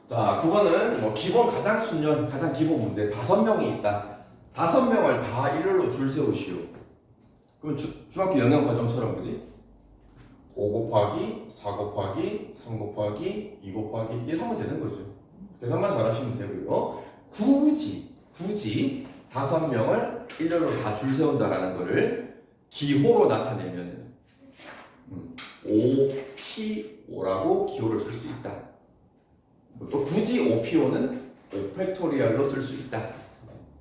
자, 그거는 뭐 기본 가장 순연, 가장 기본 문제. 5명이 있다. 5명을 다 일렬로 줄 세우시오. 그럼 중학교 영양과정처럼 그지? 5 곱하기 4 곱하기 3 곱하기 2 곱하기 1 하면 되는 거죠. 계산만 잘하시면 되고요. 굳이 5명을 일렬로 다 줄 세운다라는 거를 기호로 나타내면 5P5라고 기호를 쓸 수 있다. 또 굳이 5P5는 5팩토리얼로 쓸 수 있다.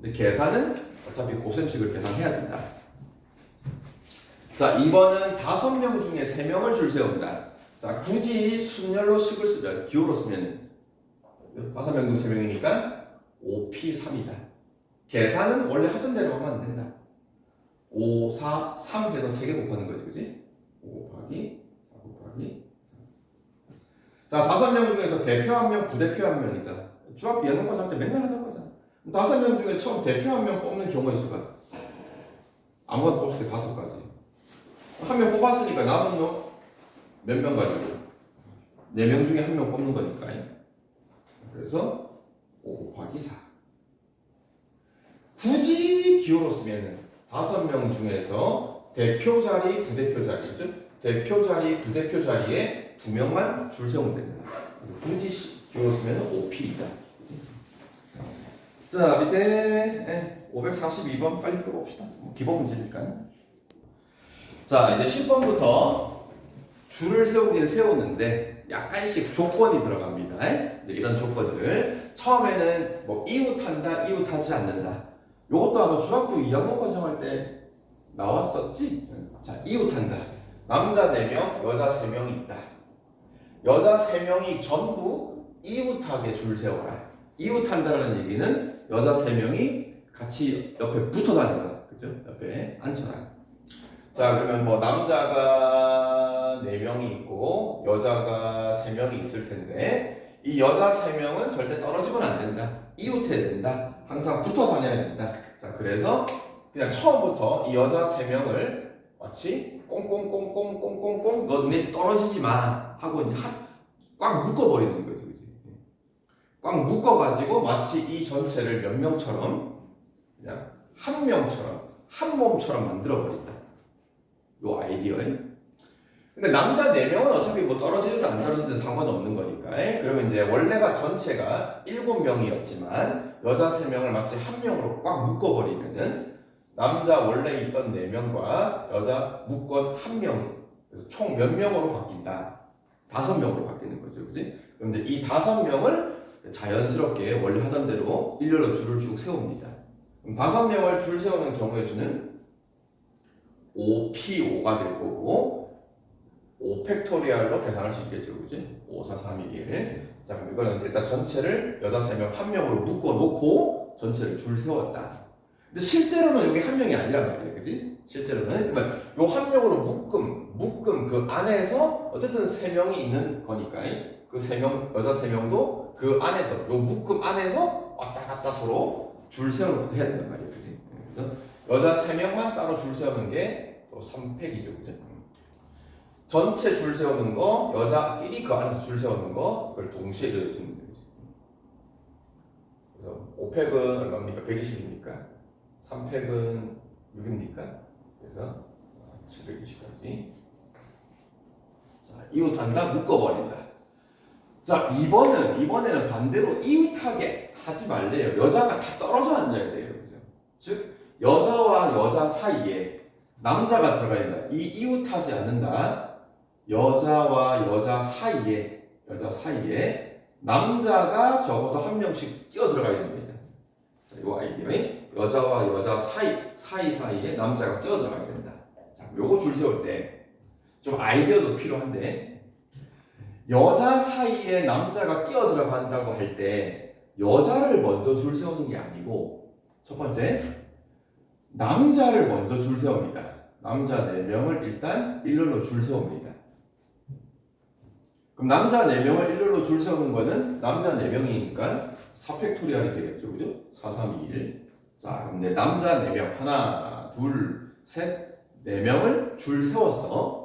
근데 계산은 어차피 곱셈식을 계산해야 된다. 자, 2번은 5명 중에 3명을 줄 세운다. 자, 굳이 순열로 식을 쓰자. 기호로 쓰면 5명 중 3명이니까 5P3이다. 계산은 원래 하던 대로 하면 안 된다. 5, 4, 3 해서 3개 곱하는 거지, 그지? 5 곱하기 4 곱하기 3. 자, 5명 중에서 대표 1명, 부대표 1명이다. 중학교 영양과정 때 맨날 하던 거잖아. 5명 중에 처음 대표 1명 뽑는 경우의 수가 아무거나 뽑을 수 있게 5가지. 1명 뽑았으니까 남은 너 몇 명 가지고 4명 중에 1명 뽑는 거니까. 그래서 5 곱하기 4. 굳이 기호로 쓰면은 5명 중에서 대표 자리, 부대표 자리, 즉 대표 자리, 부대표 자리에 2명만 줄 세우면 됩니다. 그래서 굳이 기호로 쓰면은 5P이다. 자, 밑에 542번 빨리 풀어봅시다. 기본 문제니까요. 자, 이제 10번부터 줄을 세우긴 세우는데 약간씩 조건이 들어갑니다. 이런 조건들. 처음에는 뭐 이웃한다, 이웃하지 않는다. 이것도 아마 중학교 2학년 과정할 때 나왔었지? 자, 이웃한다. 남자 4명, 여자 3명이 있다. 여자 3명이 전부 이웃하게 줄 세워라. 이웃한다라는 얘기는 여자 3명이 같이 옆에 붙어 다녀라. 그죠? 옆에 앉혀라. 자, 그러면 뭐 남자가 4명이 있고 여자가 3명이 있을 텐데 이 여자 3명은 절대 떨어지면 안 된다. 이웃해야 된다. 항상 붙어 다녀야 된다. 자, 그래서 그냥 처음부터 이 여자 3명을 마치 꽁꽁꽁꽁꽁꽁꽁 너네 떨어지지 마 하고 이제 꽉 묶어버리는 거지, 그지? 꽉 묶어가지고 마치 이 전체를 몇 명처럼 그냥 한 명처럼 한 몸처럼 만들어버린다. 요 아이디어에. 근데 남자 4명은 어차피 뭐 떨어지든 안 떨어지든 상관없는 거니까. 그러면 이제 원래가 전체가 7명이었지만 여자 3명을 마치 한 명으로 꽉 묶어버리면은 남자 원래 있던 4명과 여자 묶은 1명, 그래서 총 몇 명으로 바뀐다? 5명으로 바뀌는 거죠, 그지? 그런데 이 5명을 자연스럽게 원래 하던 대로 일렬로 줄을 쭉 세웁니다. 그럼 5명을 줄 세우는 경우의 수는 5P5가 될 거고 5팩토리얼로 계산할 수 있겠죠, 그지? 5, 4, 3, 2, 1. 자, 그럼 이거는 일단 전체를 여자 3명 한 명으로 묶어놓고 전체를 줄 세웠다. 근데 실제로는 이게 한 명이 아니란 말이에요, 그지? 실제로는 그러면 요 한 명으로 묶음 그 안에서 어쨌든 3명이 있는 거니까 그 3명 여자 3명도 그 안에서 요 묶음 안에서 왔다 갔다 서로 줄 세우는 것도 해야 된단 말이에요, 그지? 그래서 여자 3명만 따로 줄 세우는 게 또 3팩이죠, 그죠? 전체 줄 세우는 거, 여자끼리 그 안에서 줄 세우는 거, 그걸 동시에 그려주는 거죠. 그래서 5팩은 얼마입니까? 120입니까? 3팩은 6입니까? 그래서 720까지. 자, 이웃한다, 묶어버린다. 자, 이번에는 반대로 이웃하게 하지 말래요. 여자가 다 떨어져 앉아야 돼요. 그죠? 즉, 여자와 여자 사이에 남자가 들어가 있다. 이 이웃하지 않는다. 여자와 여자 사이에 남자가 적어도 한 명씩 뛰어 들어가야 됩니다. 자, 이 아이디어에 여자와 여자 사이에 남자가 뛰어 들어가야 된다. 자, 요거 줄 세울 때 좀 아이디어도 필요한데 여자 사이에 남자가 끼어 들어간다고 할 때 여자를 먼저 줄 세우는 게 아니고 첫 번째 남자를 먼저 줄 세웁니다. 남자 4명을 일단 일렬로 줄 세웁니다. 그럼 남자 4명을 일렬로 줄 세우는 거는 남자 4명이니까 4팩토리얼이 되겠죠, 그죠? 4, 3, 2, 1. 자, 근데 남자 4명 하나, 둘, 셋, 4명을 줄 세웠어.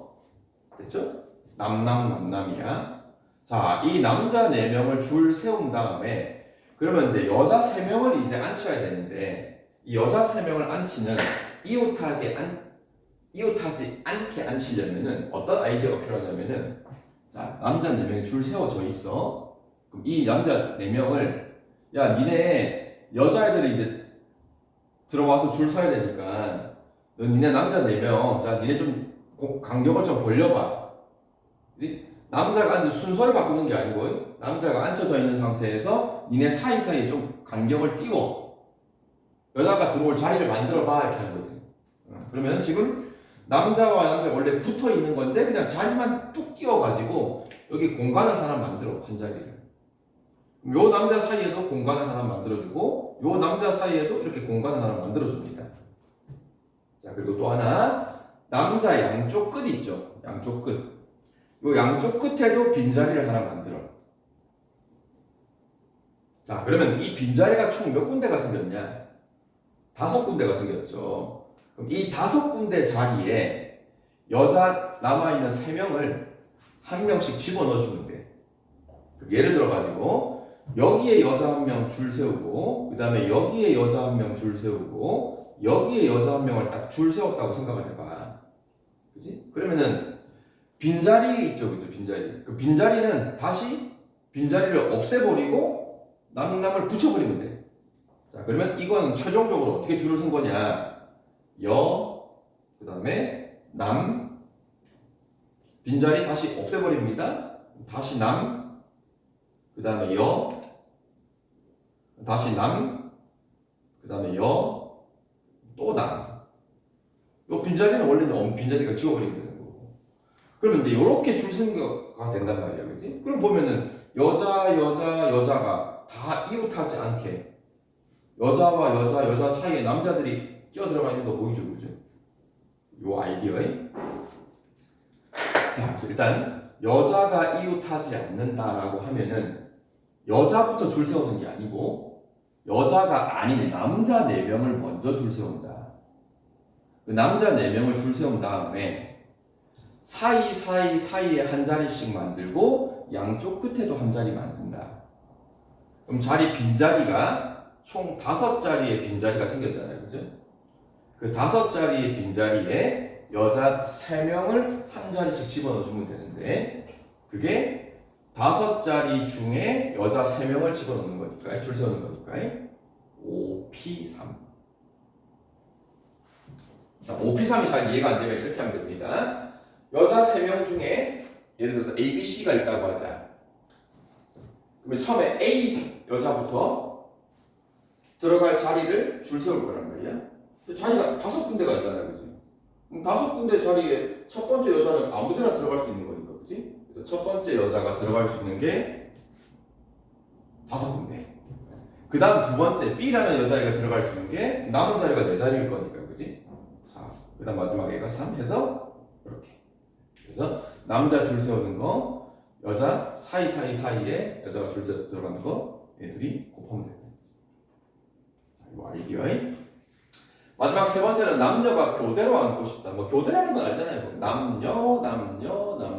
됐죠? 남남이야. 자, 이 남자 4명을 줄 세운 다음에 그러면 이제 여자 3명을 이제 앉혀야 되는데 이 여자 3명을 앉히는 이웃하지 않게 앉히려면은 어떤 아이디어가 필요하냐면은 자, 남자 4명이 줄 세워져 있어. 그럼 이 남자 4명을 야, 니네 여자애들이 이제 들어와서 줄 서야 되니까 니네 남자 4명 자, 니네 좀 간격을 좀 벌려봐. 남자가 앉아 순서를 바꾸는 게 아니고 남자가 앉혀져 있는 상태에서 니네 사이사이에 좀 간격을 띄워 여자가 들어올 자리를 만들어봐 이렇게 하는 거지. 그러면 지금 남자와 남자가 원래 붙어 있는 건데 그냥 자리만 뚝 띄워가지고 여기 공간을 하나 만들어 한 자리를. 요 남자 사이에도 공간을 하나 만들어주고 요 남자 사이에도 이렇게 공간을 하나 만들어줍니다. 자 그리고 또 하나 남자 양쪽 끝 있죠. 양쪽 끝. 요 양쪽 끝에도 빈자리를 하나 만들어. 자, 그러면 이 빈자리가 총 몇 군데가 생겼냐? 5군데가 생겼죠. 그럼 이 5군데 자리에 여자 남아있는 3명을 한 명씩 집어넣어주면 돼. 예를 들어가지고 여기에 여자 1명 줄 세우고 그 다음에 여기에 여자 1명 줄 세우고 여기에 여자 1명을 딱 줄 세웠다고 생각을 해봐. 그치? 그러면은 빈자리 있죠, 그죠? 빈자리. 그 빈자리는 다시 빈자리를 없애버리고 남을 붙여버리면 돼. 자, 그러면 이건 최종적으로 어떻게 줄을 쓴 거냐? 그 다음에 남, 빈자리 다시 없애버립니다. 다시 남, 그 다음에 다시 남, 그 다음에 또 남. 이 빈자리는 원래는 빈자리가 지워버리면 돼. 그러면 이제 이렇게 줄 생각가 된단 말이야, 그지? 그럼 보면은 여자가 다 이웃하지 않게 여자와 여자 사이에 남자들이 끼어들어가 있는 거 보이죠, 그죠? 요 아이디어에. 자, 그래서 일단 여자가 이웃하지 않는다라고 하면은 여자부터 줄 세우는 게 아니고 여자가 아닌 남자 4명을 먼저 줄 세운다. 그 남자 4명을 줄 세운 다음에 사이에 한 자리씩 만들고 양쪽 끝에도 한 자리 만든다. 그럼 빈자리가 총 5자리의 빈자리가 생겼잖아요. 그죠? 그 5자리의 빈자리에 여자 3명을 한 자리씩 집어넣어주면 되는데 그게 5자리 중에 여자 3명을 집어넣는 거니까 줄 세우는 거니까 5P3. 자, 5P3이 잘 이해가 안 되면 이렇게 하면 됩니다. 여자 3명 중에 예를 들어서 A, B, C가 있다고 하자. 그러면 처음에 A 여자부터 들어갈 자리를 줄 세울 거란 말이야. 자리가 5군데가 있잖아요, 그지? 5군데 자리에 첫 번째 여자는 아무데나 들어갈 수 있는 거니까, 그지? 그래서 첫 번째 여자가 들어갈 수 있는 게 5군데. 그 다음 두 번째 B라는 여자애가 들어갈 수 있는 게 남은 자리가 4자리일 거니까, 그지? 4. 그 다음 마지막 애가 3 해서 이렇게. 그래서 남자 줄 세우는 거, 여자 사이에 여자가 줄 들어가는 거 얘들이 곱하면 되는 거지. 자, 이거 아이디어에 마지막 3번째는 남녀가 교대로 앉고 싶다. 뭐 교대라는 건 알잖아요. 남녀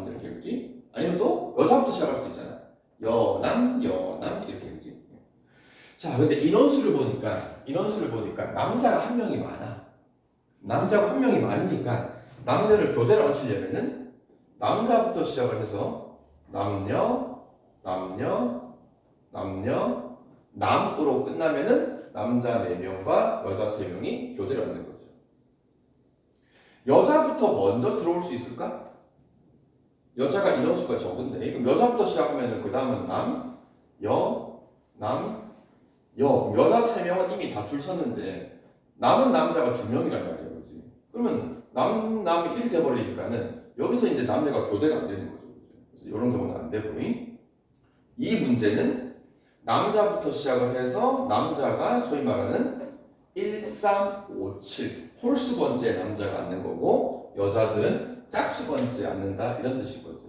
이렇게 그지? 아니면 또 여자부터 시작할 수도 있잖아. 여남 이렇게 그지? 자, 근데 인원수를 보니까 남자가 1명이 많아. 남자가 1명이 많으니까 남녀를 교대로 앉히려면은 남자부터 시작을 해서 남으로 끝나면은 남자 4명과 여자 3명이 교대를 앉는 거죠. 여자부터 먼저 들어올 수 있을까? 여자가 인원수가 적은데 그럼 여자부터 시작하면은 그 다음은 여자 3명은 이미 다 줄 섰는데 남은 남자가 2명이란 말이에요, 그렇지? 그러면 남이 이렇게 돼버리니까는 여기서 이제 남녀가 교대가 안 되는 거죠. 그래서 이런 경우는 안 되고 이 문제는 남자부터 시작을 해서 남자가 소위 말하는 1, 3, 5, 7 홀수 번째 남자가 앉는 거고 여자들은 짝수 번째 앉는다 이런 뜻인 거죠.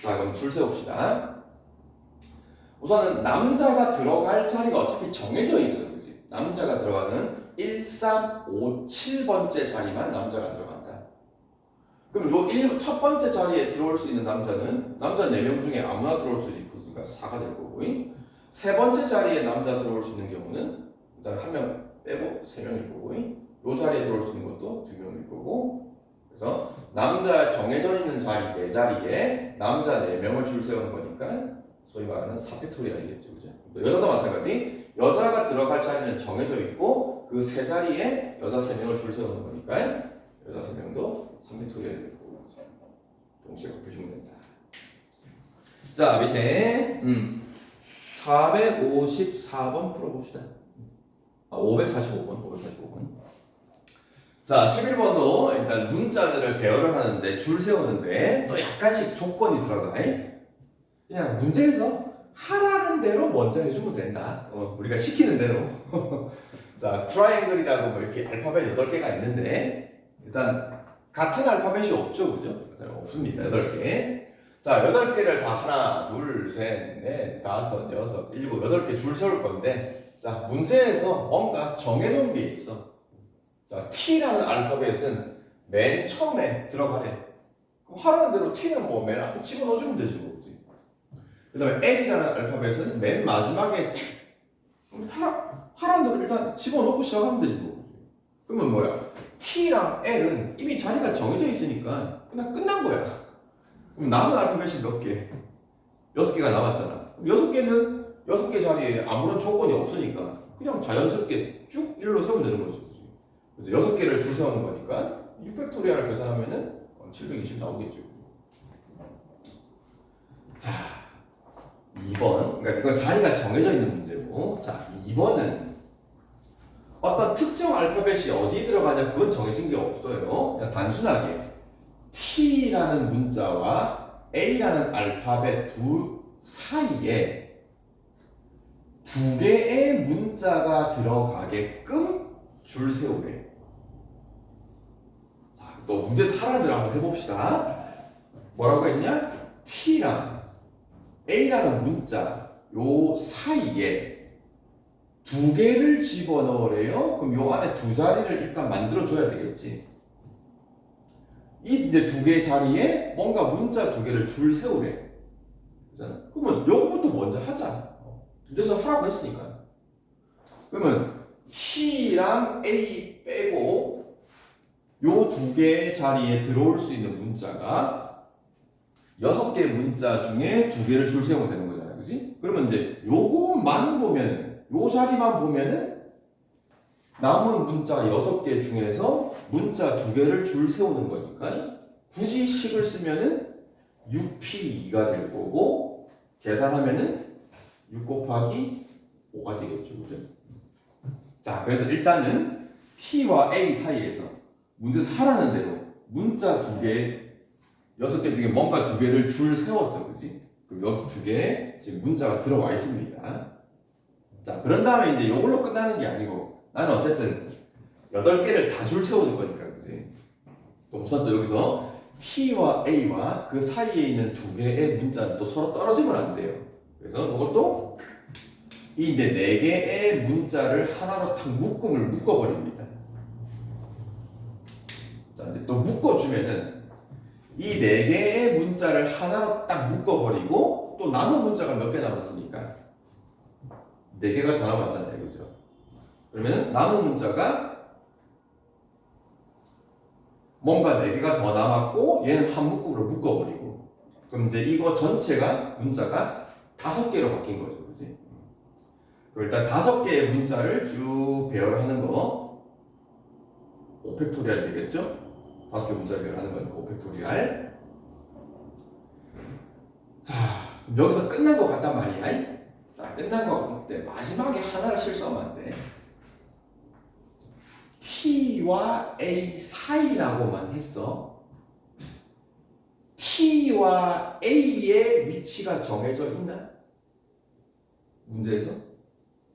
자, 그럼 줄 세웁시다. 우선은 남자가 들어갈 자리가 어차피 정해져 있어요. 그치? 남자가 들어가는 1, 3, 5, 7번째 자리만 남자가 들어간다. 그럼 첫 번째 자리에 들어올 수 있는 남자는 남자 4명 중에 아무나 들어올 수 있으니까 4가 될 거고, 세 번째 자리에 남자 들어올 수 있는 경우는 일단 1명 빼고 3명일 거고, 요 자리에 들어올 수 있는 것도 2명일 거고, 그래서 남자 정해져 있는 자리 4자리에 남자 4명을 줄 세우는 거니까 소위 말하는 4팩토리얼이겠죠, 그죠? 여자도 마찬가지. 여자가 들어갈 자리는 정해져 있고 그 세 자리에 여자 3명을 줄 세우는 거니까 여자 3명도 3팩토리얼이 될 거고, 동시에 곱해주면 된다. 자, 밑에 454번 풀어봅시다. 545번. 자, 11번도 일단 문자들을 배열을 하는데 줄 세우는데 또 약간씩 조건이 들어가. 그냥 문제에서 하라는 대로 먼저 해주면 된다. 우리가 시키는 대로. 자, 트라이앵글이라고 뭐 이렇게 알파벳 8개가 있는데 일단 같은 알파벳이 없죠, 그죠? 없습니다. 8개. 자, 8개를 다 하나, 둘, 셋, 넷, 다섯, 여섯, 일곱, 8개 줄 세울 건데, 자, 문제에서 뭔가 정해놓은 게 있어. 자, T라는 알파벳은 맨 처음에 들어가래. 그럼 하라는 대로 T는 뭐 맨 앞에 집어넣어주면 되지, 뭐, 그지? 그 다음에 L이라는 알파벳은 맨 마지막에 하라는 대로 일단 집어넣고 시작하면 되지, 뭐. 그러면 뭐야? T랑 L은 이미 자리가 정해져 있으니까 그냥 끝난 거야. 그럼 남은 알파벳이 몇 개? 6개가 남았잖아. 6개는 6개 자리에 아무런 조건이 없으니까 그냥 자연스럽게 쭉 일로 세우면 되는 거죠. 그래서 6개를 줄 세우는 거니까 6팩토리얼을 계산하면은 720 나오겠죠. 자, 2번. 그러니까 이건 자리가 정해져 있는 문제고. 자, 2번은 어떤 특정 알파벳이 어디 들어가냐 그건 정해진 게 없어요. 그냥 단순하게 T라는 문자와 A라는 알파벳 둘 사이에 2개의 문자가 들어가게끔 줄 세우래. 자, 또 문제에서 하라는 대로 한번 해봅시다. 뭐라고 했냐? T랑 A라는 문자 요 사이에 2개를 집어넣으래요. 그럼 요 안에 2자리를 일단 만들어줘야 되겠지. 이 2개의 자리에 뭔가 문자 2개를 줄 세우래. 그잖아. 그러면 요거부터 먼저 하자. 문제에서 하라고 했으니까. 그러면 T랑 A 빼고 요 2개의 자리에 들어올 수 있는 문자가 6개 문자 중에 2개를 줄 세우면 되는 거잖아요. 그지? 그러면 이제 요것만 보면은, 요 자리만 보면은 남은 문자 6개 중에서 문자 2개를 줄 세우는 거니까 굳이 식을 쓰면은 6P2가 될 거고 계산하면은 6 곱하기 5가 되겠죠. 그죠? 자, 그래서 일단은 T와 A 사이에서 문제에서 하라는 대로 문자 2개, 6개 중에 뭔가 2개를 줄 세웠어. 그지? 그럼 2개 지금 문자가 들어와 있습니다. 자, 그런 다음에 이제 이걸로 끝나는 게 아니고 나는 어쨌든 8개를 다 줄 세우는 거니까. 그지? 또 우선 또 여기서 T와 A와 그 사이에 있는 2개의 문자는 또 서로 떨어지면 안 돼요. 그래서 이것도 이 이제 4개의 문자를 하나로 탁 묶어버립니다. 자, 이제 또 묶어주면은 이 4개의 문자를 하나로 딱 묶어버리고 또 남은 문자가 몇 개 남았으니까 4개가 더 남았잖아요. 그죠? 그러면은 남은 문자가 뭔가 4개가 더 남았고 얘는 한 묶음으로 묶어버리고 그럼 이제 이거 전체가 문자가 5개로 바뀐 거죠. 그지? 그럼 일단 5개의 문자를 쭉 배열하는 거 5팩토리얼 되겠죠? 5개 문자를 배열하는 거니까 5팩토리얼. 자, 여기서 끝난 것 같단 말이야. 자, 끝난 것 같은데 마지막에 하나를 실수하면 안 돼. T와 A 사이라고만 했어. T와 A의 위치가 정해져 있나? 문제에서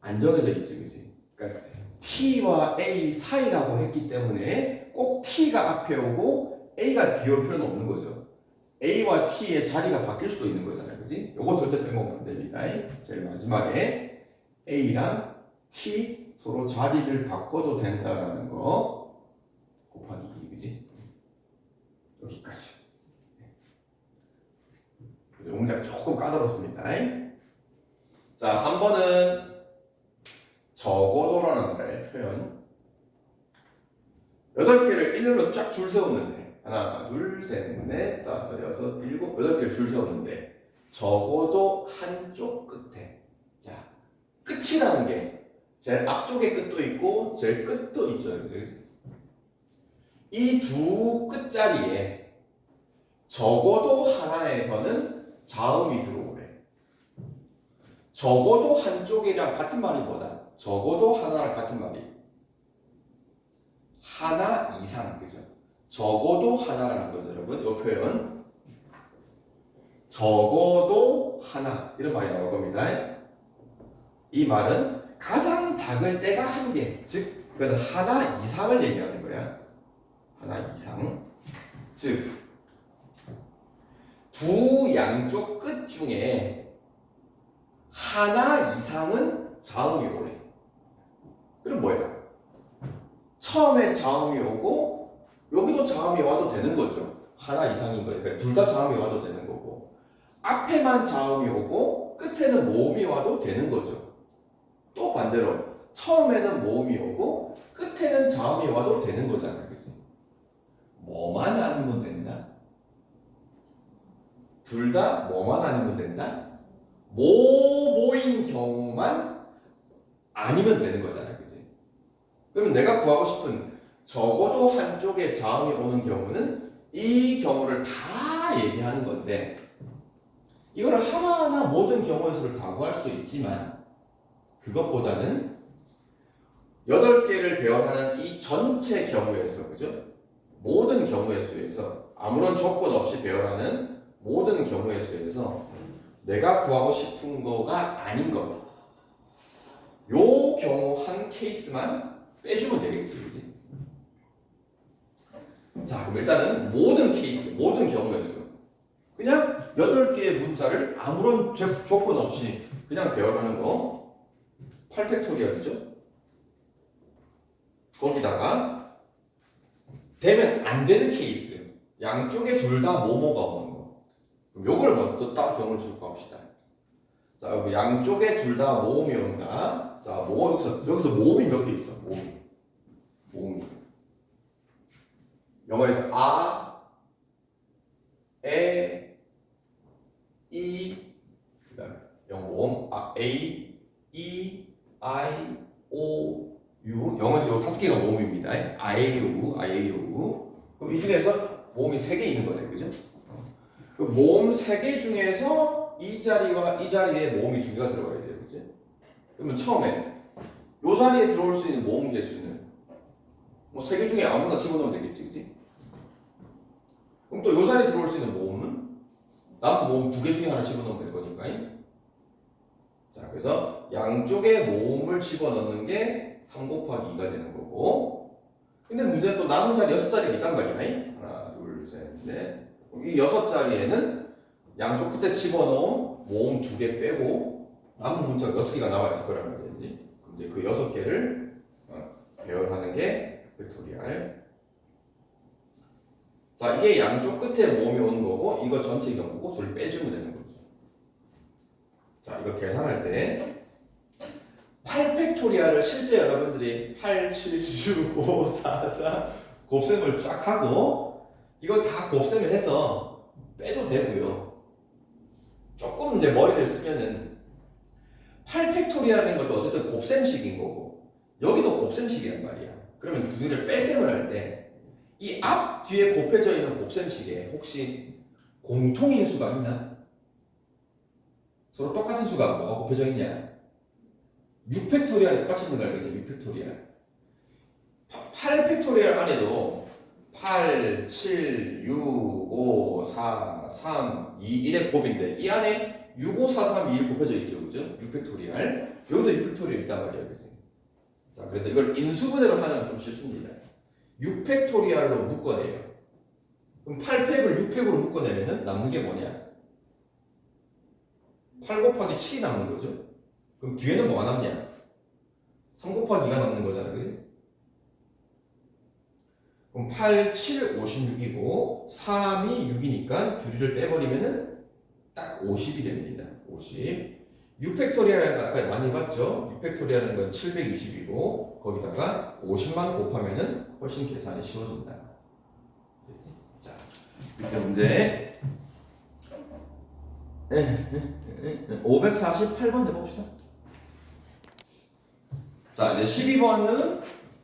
안 정해져 있지, 그지? 그러니까 T와 A 사이라고 했기 때문에 꼭 T가 앞에 오고 A가 뒤에 올 필요는 없는 거죠. A와 T의 자리가 바뀔 수도 있는 거잖아요, 그지? 요거 절대 빼먹으면 안 되니까. 제일 마지막에 A랑 T 서로 자리를 바꿔도 된다라는 거 곱하기 2, 그지? 여기까지. 용작 조금 까다롭습니다. 자, 3번은 적어도라는 말 표현. 8개를 일렬로 쫙 줄 세웠는데 하나, 둘, 셋, 넷, 다섯, 여섯, 일곱, 8개를 줄 세웠는데 적어도 한쪽 끝에 자, 끝이라는 게 제일 앞쪽의 끝도 있고 제일 끝도 있죠. 이 두 끝자리에 적어도 하나에서는 자음이 들어오래. 적어도 한쪽이랑 같은 말이보다 적어도 하나랑 같은 말이 하나 이상, 그죠? 적어도 하나라는 거죠, 여러분. 이 표현 적어도 하나 이런 말이 나올 겁니다. 이 말은 가장 작을 때가 한 개, 즉 그건 하나 이상을 얘기하는 거야. 하나 이상, 즉 두 양쪽 끝 중에 하나 이상은 자음이 오래. 그럼 뭐야? 처음에 자음이 오고 여기도 자음이 와도 되는 거죠. 하나 이상인 거니까 둘 다 자음이 와도 되는 거고, 앞에만 자음이 오고 끝에는 모음이 와도 되는 거죠. 또 반대로 처음에는 모음이 오고 끝에는 자음이 와도 되는 거잖아요. 그치? 뭐만 아니면 된다? 둘 다 뭐만 아니면 된다? 모인 경우만 아니면 되는 거잖아요. 그치? 그럼 내가 구하고 싶은 적어도 한쪽에 자음이 오는 경우는 이 경우를 다 얘기하는 건데, 이거를 하나하나 모든 경우의 수를 다 구할 수도 있지만 그것보다는 8개를 배워하는 이 전체 경우에서, 그죠? 모든 경우의 수에서 아무런 조건 없이 배워하는 모든 경우의 수에서 내가 구하고 싶은 거가 아닌 거, 요 경우 한 케이스만 빼주면 되겠지, 그지? 자, 그럼 일단은 모든 케이스, 모든 경우의 수, 그냥 8개의 문자를 아무런 조건 없이 그냥 배워가는 거 8팩토리얼이죠. 거기다가 되면 안 되는 케이스, 양쪽에 둘 다 뭐뭐가 오는 거. 그럼 요걸 먼저 딱 경우를 주고 합시다. 자, 양쪽에 둘 다 모음이 온다. 자, 여기서 모음이 몇 개 있어? 모음이. 영어에서 아, 에, 이, 그다음에 영어 모음 A, E, I, O, U. 영어에서 요 5개가 모음입니다. I, O, I, O. 그럼 이 중에서 모음이 3개 있는 거네, 그죠? 그 모음 3개 중에서 이 자리와 이 자리에 모음이 2개가 들어가야 돼요, 그지? 그러면 처음에 이 자리에 들어올 수 있는 모음 개수는 뭐 3개 중에 아무나 집어넣으면 되겠지, 그지? 그럼 또 이 자리에 들어올 수 있는 모음은 남은 모음 2개 중에 하나 집어넣으면 될 거니까. 자, 그래서 양쪽에 모음을 집어넣는 게 3 곱하기 2가 되는 거고, 근데 문제는 또 남은 자리 6자리가 있단 말이야. 하나, 둘, 셋, 넷. 이 6자리에는 양쪽 끝에 집어넣은 모음 2개 빼고 남은 문자가 6개가 나와 있을 거란 말이지. 이제 그 6개를 배열하는 게 팩토리얼. 자, 이게 양쪽 끝에 모음이 오는 거고, 이거 전체 경우고, 저를 빼주면 되는 거죠. 자, 이거 계산할 때 8팩토리얼을 실제 여러분들이 8, 7, 6, 5, 4, 4 곱셈을 쫙 하고 이거 다 곱셈을 해서 빼도 되고요. 조금 이제 머리를 쓰면은 8팩토리얼이라는 것도 어쨌든 곱셈식인 거고 여기도 곱셈식이란 말이야. 그러면 두 개를 뺄셈을 할 때 이 앞 뒤에 곱해져 있는 곱셈식에 혹시 공통인 수가 있나? 서로 똑같은 수가 뭐가 곱해져 있냐? 6팩토리얼이 똑같이 있는 거 알겠냐? 6팩토리얼. 8팩토리얼 안에도 8, 7, 6, 5, 4, 3, 2, 1의 곱인데 이 안에 6, 5, 4, 3, 2, 1 곱해져 있죠. 그죠? 6팩토리얼. 여기도 6팩토리얼 있단 말이야. 그죠? 자, 그래서 이걸 인수분해로 하면 좀 쉽습니다. 6팩토리얼로 묶어내요. 그럼 8팩을 6팩으로 묶어내면 남는 게 뭐냐? 8 곱하기 7이 남는 거죠. 그럼 뒤에는 뭐가 남냐? 3 곱하기 2가 남는 거잖아, 그지? 그럼 8, 7, 56이고 3이 6이니까 둘이를 빼버리면은 딱 50이 됩니다. 50. 6팩토리얼은 아까 많이 봤죠? 6팩토리얼은 건 720이고 거기다가 50만 곱하면은 훨씬 계산이 쉬워진다. 자, 밑에 문제 548번 해봅시다. 자, 이제 12번은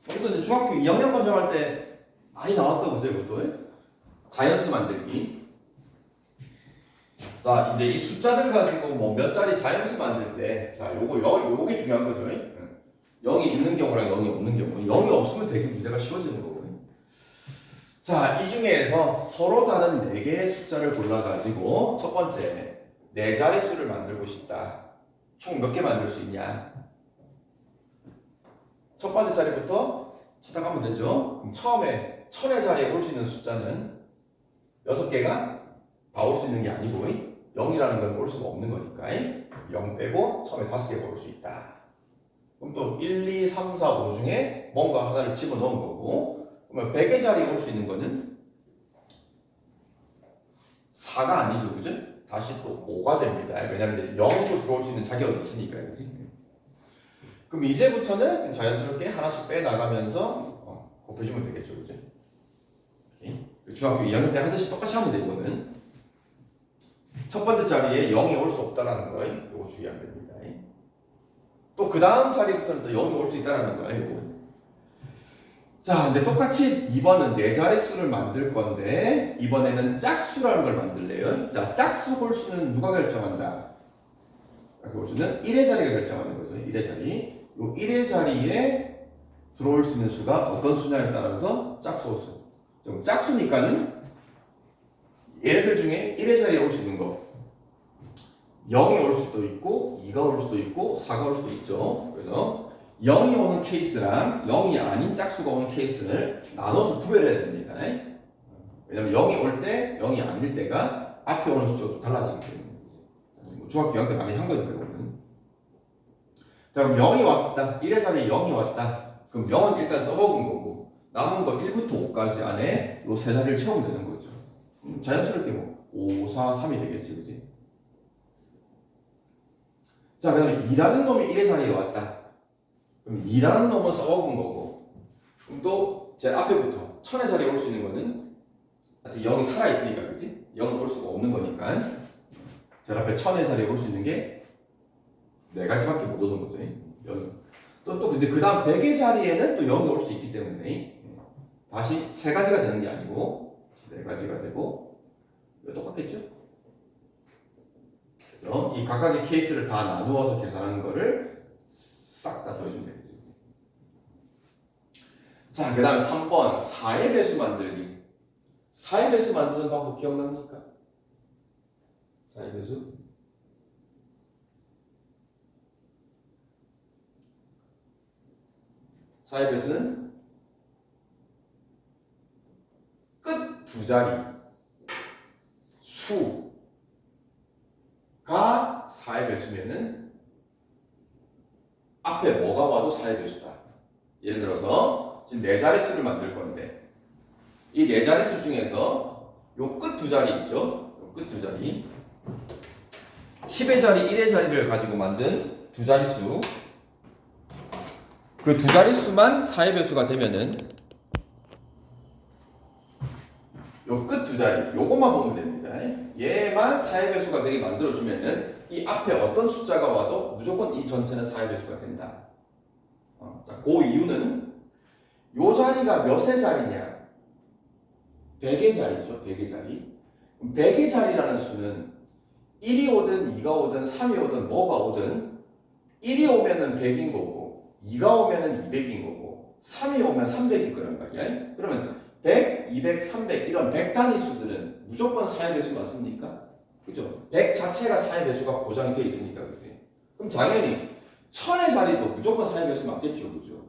이것도 이제 중학교 2학년 과정할 때 많이 나왔어, 그죠? 이것도 자연수 만들기. 자, 이제 이 숫자들 가지고 뭐 몇 자리 자연수 만들 때, 자, 요게 중요한 거죠. 0이 있는 경우랑 0이 없는 경우. 0이 없으면 되게 문제가 쉬워지는 거거든요. 자, 이 중에서 서로 다른 4개의 숫자를 골라가지고 첫 번째, 4자릿수를 만들고 싶다. 총 몇 개 만들 수 있냐? 첫 번째 자리부터 찾아가면 되죠. 그럼 처음에 1000의 자리에 올 수 있는 숫자는 6개가 다 올 수 있는 게 아니고 0이라는 건 올 수가 없는 거니까 0 빼고 처음에 5개가 올 수 있다. 그럼 또 1, 2, 3, 4, 5 중에 뭔가 하나를 집어넣은 거고 그러면 100의 자리에 올 수 있는 거는 4가 아니죠. 그죠? 다시 또 5가 됩니다. 왜냐하면 0으로 들어올 수 있는 자격이 있으니까. 그치? 그럼 이제부터는 자연스럽게 하나씩 빼나가면서 곱해주면 되겠죠. 그죠? 중학교 2학년 때 하듯이 똑같이 하면 돼, 이거는. 첫 번째 자리에 0이 올 수 없다라는 거, 이거 주의하면 됩니다. 또 그 다음 자리부터는 또 0이 올 수 있다라는 거, 이거. 자, 근데 똑같이 2번은 4자릿수를 만들 건데, 이번에는 짝수라는 걸 만들래요. 자, 짝수 홀수는 누가 결정한다? 홀수는 1의 자리가 결정하는 거죠. 1의 자리. 요 1의 자리에 들어올 수 있는 수가 어떤 수냐에 따라서 짝수 홀수. 좀 짝수니까는 얘네들 중에 1의 자리에 올 수 있는 거 0이 올 수도 있고 2가 올 수도 있고 4가 올 수도 있죠. 그래서 0이 오는 케이스랑 0이 아닌 짝수가 오는 케이스를 나눠서 구별해야 됩니다. 왜냐면 0이 올 때 0이 아닐 때가 앞에 오는 수가 달라지기 때문에 중학교 2학년 때 많이 한 거니까 이거는. 자, 그럼 0이 왔다. 1의 자리에 0이 왔다. 그럼 0은 일단 써먹은 거고 남은 거 1부터 5까지 안에 요 세 자리를 채우면 되는 거죠. 자연스럽게 뭐 5, 4, 3이 되겠지, 그지? 자, 그 다음에 2라는 놈이 1의 자리에 왔다. 그럼 2라는 놈은 써먹은 거고 그럼 또 제 앞에부터 1000의 자리에 올 수 있는 거는 하여튼 0이 살아있으니까, 그지? 0은 올 수가 없는 거니까 제 앞에 1000의 자리에 올 수 있는 게 4가지밖에 못 오는 거죠. 0. 또 근데 그 다음 100의 자리에는 또 0이 올 수 있기 때문에 다시 3가지가 되는 게 아니고 4가지가 되고 이거 똑같겠죠? 그래서 이 각각의 케이스를 다 나누어서 계산하는 거를 싹 다 더해주면 되겠죠. 자, 그 다음에 3번 4의 배수 만들기. 4의 배수 만드는 방법 기억납니까? 4의 배수? 사의 배수는 끝 두 자리 수가 4의 배수면은 앞에 뭐가 와도 4의 배수다. 예를 들어서 지금 4자릿수를 만들 건데 이 4자릿수 중에서 요 끝 두 자리 있죠? 요 끝 두 자리 10의 자리, 1의 자리를 가지고 만든 두 자릿수 그 두 자릿수만 4의 배수가 되면은 요 끝 두 자리 요것만 보면 됩니다. 얘만 4의 배수가 되게 만들어주면은 이 앞에 어떤 숫자가 와도 무조건 이 전체는 4의 배수가 된다. 자, 그 이유는 요 자리가 몇의 자리냐? 100의 자리죠. 100의 자리. 100의 자리라는 수는 1이 오든 2가 오든 3이 오든 뭐가 오든 1이 오면은 100인 거고 2가 오면은 200인 거고 3이 오면 300일 거란 말이야. 그러면 100, 200, 300 이런 100단위 수들은 무조건 4의 배수 맞습니까? 그죠? 100 자체가 4의 배수가 보장이 되어 있으니까, 그지? 그럼 당연히 1000의 자리도 무조건 4의 배수 맞겠죠, 그죠?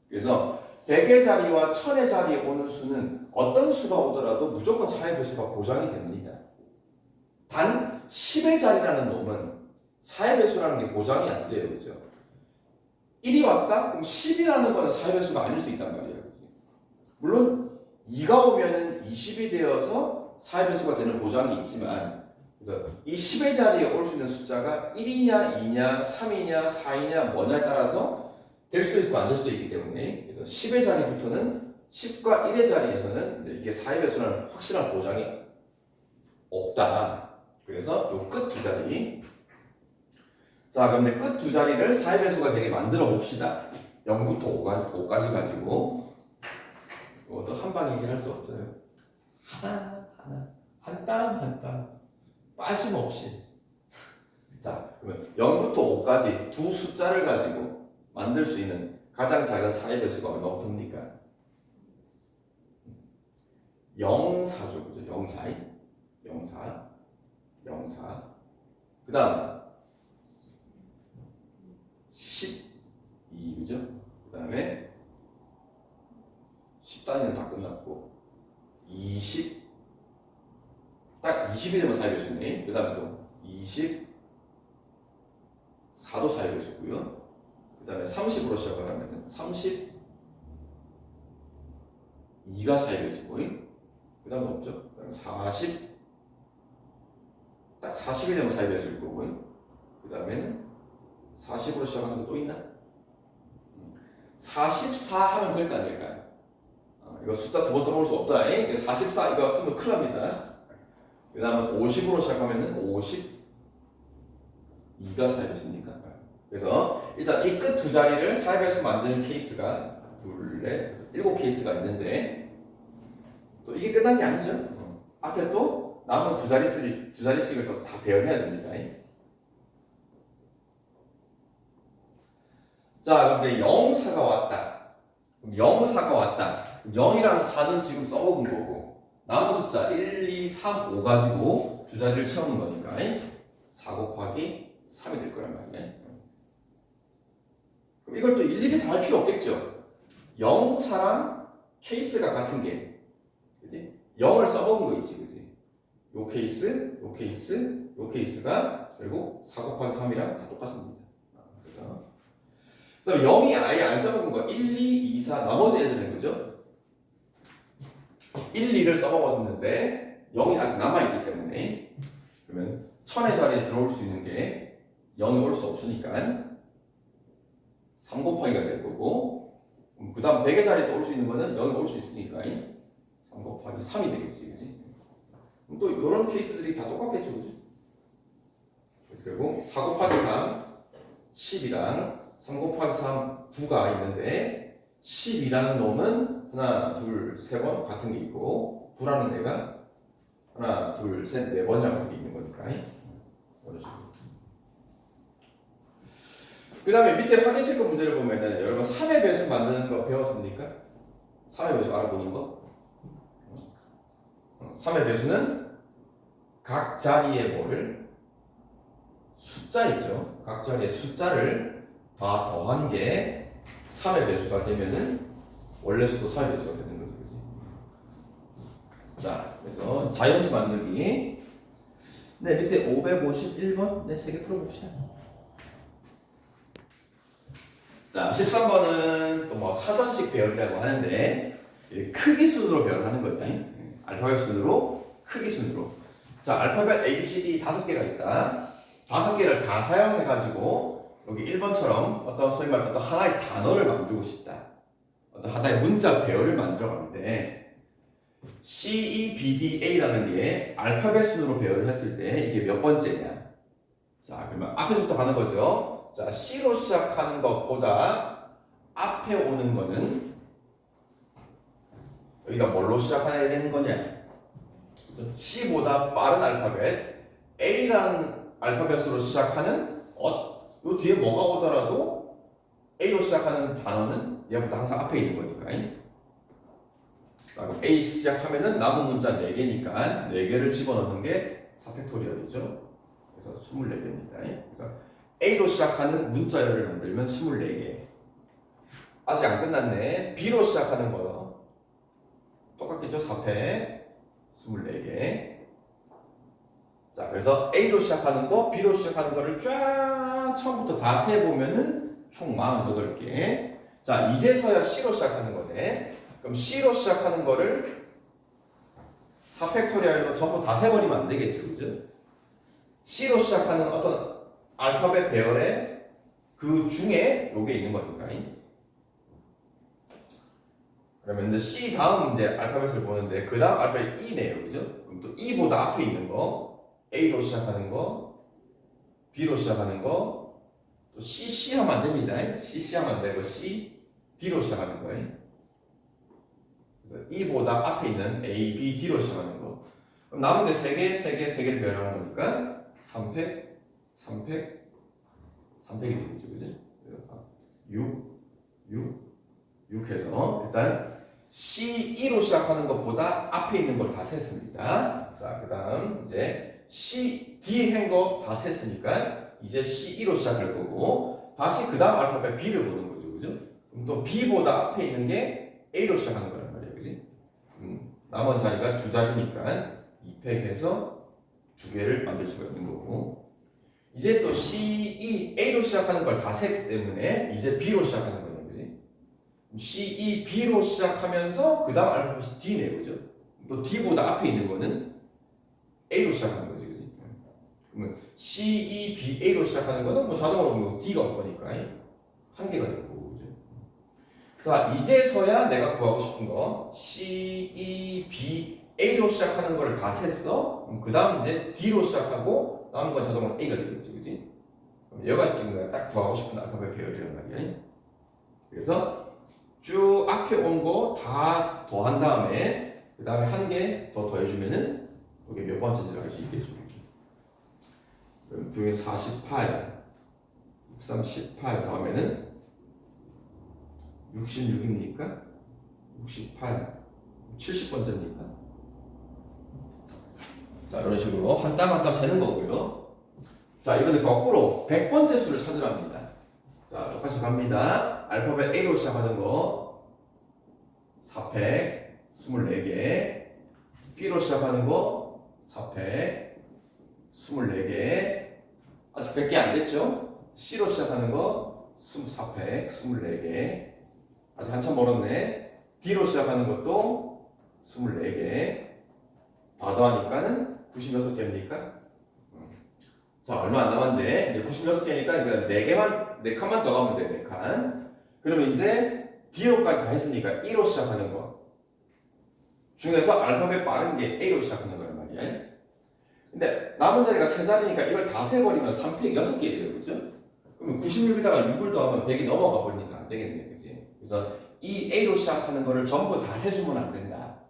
그래서 100의 자리와 1000의 자리에 오는 수는 어떤 수가 오더라도 무조건 4의 배수가 보장이 됩니다. 단 10의 자리라는 놈은 4의 배수라는 게 보장이 안 돼요, 그죠? 1이 왔다? 그럼 10이라는 거는 4의 배수가 아닐 수 있단 말이에요, 그지? 물론 2가 오면은 20이 되어서 4의 배수가 되는 보장이 있지만, 그래서 이 10의 자리에 올 수 있는 숫자가 1이냐, 2냐, 3이냐, 4이냐, 뭐냐에 따라서 될 수도 있고 안 될 수도 있기 때문에, 그래서 10의 자리부터는 10과 1의 자리에서는 이제 이게 4의 배수라는 확실한 보장이 없다. 그래서 요 끝 두 자리. 자, 그런데 끝 두 자리를 4의 배수가 되게 만들어 봅시다. 0부터 5까지 가지고. 이것도 한 방에 얘기할 수 없어요. 하나, 한 땀, 한 땀. 빠짐없이. 자, 그러면 0부터 5까지 두 숫자를 가지고 만들 수 있는 가장 작은 4의 배수가 얼마부터입니까? 0, 4죠. 그죠? 0, 4, 0, 4, 0, 4. 그 다음 12, 그죠? 그 다음에 10단위는 다 끝났고 20, 딱 20이 되면 4의 배수네. 그 다음에 또 20, 4도 4의 배수고요. 그 다음에 30으로 시작을 하면 32가 4의 배수고, 그 다음에 없죠. 그 다음에 40, 딱 40이 되면 4의 배수일 거고요. 그 다음에는 40으로 시작하는 거 또 있나? 44 하면 될까 안 될까요? 이거 숫자 두 번 써볼 수 없다. 44 이거 쓰면 큰일 납니다. 그 다음에 50으로 시작하면은 52가 4의 배수니까. 그래서 일단 이 끝 두 자리를 4의 배수 만드는 케이스가 둘, 넷, 7케이스가 있는데, 또 이게 끝난 게 아니죠. 앞에 또 남은 두 자리씩을 또 다 배열해야 됩니다. 자, 근데 0, 4가 왔다. 0, 4가 왔다. 0이랑 4는 지금 써먹은 거고, 남은 숫자 1, 2, 3, 5 가지고 두 자리를 채우는 거니까 4 곱하기 3이 될 거란 말이에요. 그럼 이걸 또 일일이 다 할 필요 없겠죠. 0, 4랑 케이스가 같은 게, 그지? 0을 써먹은 거 있지, 그지? 요 케이스, 요 케이스, 요 케이스가 결국 4 곱하기 3이랑 다 똑같습니다. 그래서 그다음에 0이 아예 안 써먹은 거 1, 2, 2, 4 나머지 애들은 그죠? 1, 2를 써먹었는데 0이 아직 남아있기 때문에, 그러면 1000의 자리에 들어올 수 있는 게 0이 올 수 없으니까 3 곱하기가 될 거고, 그 다음 100의 자리에 올 수 있는 거는 0이 올 수 있으니까 3 곱하기 3이 되겠지, 그지? 그럼 또 이런 케이스들이 다 똑같겠죠, 그지? 그리고 4 곱하기 3 10이랑 3 곱하기 3 9가 있는데, 10이라는 놈은 하나, 둘, 세 번 같은 게 있고, 9라는 애가 하나, 둘, 셋, 네 번이랑 같은 게 있는 거니까. 그 다음에 밑에 확인식구 문제를 보면은 여러분 3의 배수 만드는 거 배웠습니까? 3의 배수 알아보는 거? 3의 배수는 각 자리에 뭐를? 숫자 있죠? 각 자리에 숫자를 다 더한 게 3의 배수가 되면은 원래 수도 3의 배수가 되는 거죠. 그치? 자, 그래서 자연수 만들기. 네, 밑에 551번. 네, 3개 풀어봅시다. 자, 13번은 또 뭐 사전식 배열이라고 하는데, 크기 순으로 배열하는 거지. 알파벳 순으로, 크기 순으로. 자, 알파벳 A, B, C, D 5개가 있다. 5개를 다 사용해가지고 여기 1번처럼 어떤 소위 말하는 어떤 하나의 단어를 만들고 싶다. 어떤 하나의 문자 배열을 만들어 가는데, C, E, B, D, A라는 게 알파벳 순으로 배열을 했을 때 이게 몇 번째냐? 자, 그러면 앞에서부터 가는 거죠. 자, C로 시작하는 것보다 앞에 오는 거는 여기가 뭘로 시작해야 되는 거냐? C보다 빠른 알파벳 A라는 알파벳으로 시작하는 요 뒤에 뭐가 오더라도 A로 시작하는 단어는 얘보다 항상 앞에 있는 거니까. 자, 그럼 A 시작하면은 남은 문자 4개니까 4개를 집어넣는 게 4팩토리얼이죠. 그래서 24개입니다. 그래서 A로 시작하는 문자열을 만들면 24개. 아직 안 끝났네. B로 시작하는 거 똑같겠죠? 4팩 24개. 자, 그래서 A로 시작하는 거, B로 시작하는 거를 쫙 처음부터 다 세보면은 총 48개. 자, 이제서야 C로 시작하는 거네. 그럼 C로 시작하는 거를 4팩토리얼로 전부 다 세버리면 안 되겠죠, 그죠? C로 시작하는 어떤 알파벳 배열의 그 중에 요게 있는 거니까. 그러면 이제 C 다음 이제 알파벳을 보는데 그 다음 알파벳 E네요, 그죠? 그럼 또 E보다 앞에 있는 거 A로 시작하는 거, B로 시작하는 거, 또 C 하면 안 됩니다. C 하면 안 되고 C, D로 시작하는 거예요. 그래서 E보다 앞에 있는 A, B, D로 시작하는 거. 그럼 남은 게 3개를 배열하는 거니까 3팩, 3팩이 되겠죠, 그죠? 6 해서 일단 C2로 시작하는 것보다 앞에 있는 걸 다 셌습니다. 자, 그 다음 이제 C, D 한 거 다 셌으니까 이제 C2로 시작할 거고 다시 그 다음 알파벳 B를 보는 거죠, 그죠? 그럼 또 B보다 앞에 있는 게 A로 시작하는 거란 말이에요, 그지? 남은 자리가 2자리니까 2팩해서 2개를 만들 수가 있는 거고 이제 또 C, A로 시작하는 걸 다 셌기 때문에 이제 B로 시작하는 거예요, 그지? C, B로 시작하면서 그 다음 알파벳이 D네요, 그죠? 또 D보다 앞에 있는 거는 A로 시작하는 거지, 그지? 그러면 C, B, A로 시작하는 거는 뭐 자동으로 뭐 D가 올 거니까 한 개가 될 거고, 그죠? 자, 이제서야 내가 구하고 싶은 거 C, B, A로 시작하는 거를 다 셌어. 그 다음 이제 D로 시작하고 남은 건 자동으로 A가 되겠지, 그지? 그럼 얘가 지금 내가 딱 구하고 싶은 알파벳 배열이란 말이야. 그래서 쭉 앞에 온 거 다 더한 다음에 그 다음에 한 개 더 더해주면은 이게 몇 번째인지 알 수 있겠죠. 그럼 2에 48, 63, 18 다음에는 66입니까? 68, 70번째입니까? 자, 이런 식으로 한 땀 한 땀 세는 거고요. 자, 이번에 거꾸로 100번째 수를 찾으랍니다. 자, 똑같이 갑니다. 알파벳 A로 시작하는 거 4팩 24개, B로 시작하는 거 4팩 24개, 아직 100개 안 됐죠? C로 시작하는 거 24팩 24개, 아직 한참 멀었네. D로 시작하는 것도 24개, 다 더하니까는 96개입니까? 자, 얼마 안 남았는데 이제 96개니까 4칸만 더 가면 돼, 4칸. 그러면 이제 D로까지 다 했으니까 E로 시작하는 거 중에서 알파벳 빠른 게 A로 시작하는 거란 말이야. 근데 남은 자리가 3자리니까 이걸 다 세버리면 3팩 6개예요, 그죠? 그러면 96에다가 6을 더하면 100이 넘어가 버리니까 안 되겠네, 그지? 그래서 이 A로 시작하는 거를 전부 다 세주면 안 된다.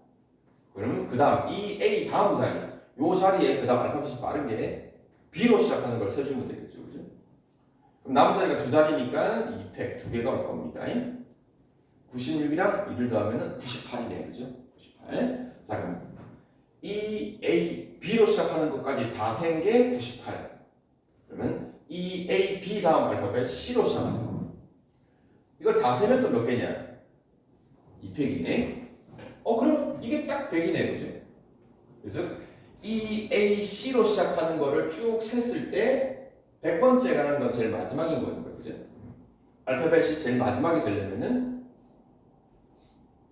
그러면 그 다음 이 A 다음 자리, 요 자리에 그 다음 알파벳이 빠른 게 B로 시작하는 걸 세주면 되겠죠, 그죠? 그럼 남은 자리가 2자리니까 2팩 2개가 올 겁니다. 96이랑 2를 더하면 98이네요, 그죠? 98. 자, 그럼 E, A, B로 시작하는 것까지 다 센 게 98. 그러면 E, A, B 다음 알파벳 C로 시작하는 거. 이걸 다 세면 또 몇 개냐? 2팩이네. 그럼 이게 딱 100이네, 그죠? 그래서 E, A, C로 시작하는 거를 쭉 셌을 때 100번째 가는 건 제일 마지막인 거니까, 그죠? 알파벳이 제일 마지막에 되려면은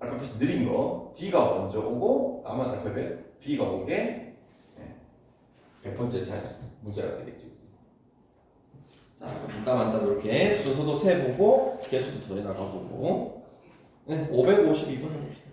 알파벳이 느린 거 D가 먼저 오고 남은 알파벳 B가 온 게 100번째 문제가 되겠죠. 자, 한땀한땀 이렇게 순서도 세보고 개수도 더해 나가보고 552번 해봅시다.